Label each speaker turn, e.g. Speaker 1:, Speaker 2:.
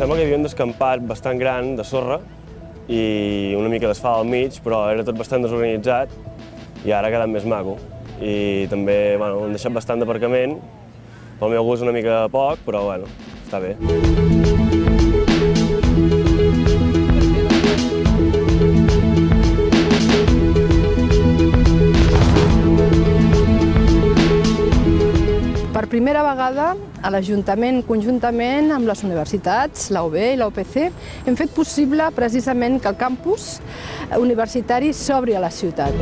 Speaker 1: Sembla que hi havia un descampat bastant gran de sorra i una mica d'asfalt al mig, però era tot bastant desorganitzat i ara ha quedat més maco. I també han deixat bastant d'aparcament, pel meu gust una mica poc, però bueno, està bé.
Speaker 2: Per primera vegada, a l'Ajuntament, conjuntament amb les universitats, la UB i la UPC, hem fet possible precisament que el campus universitari s'obri a la ciutat.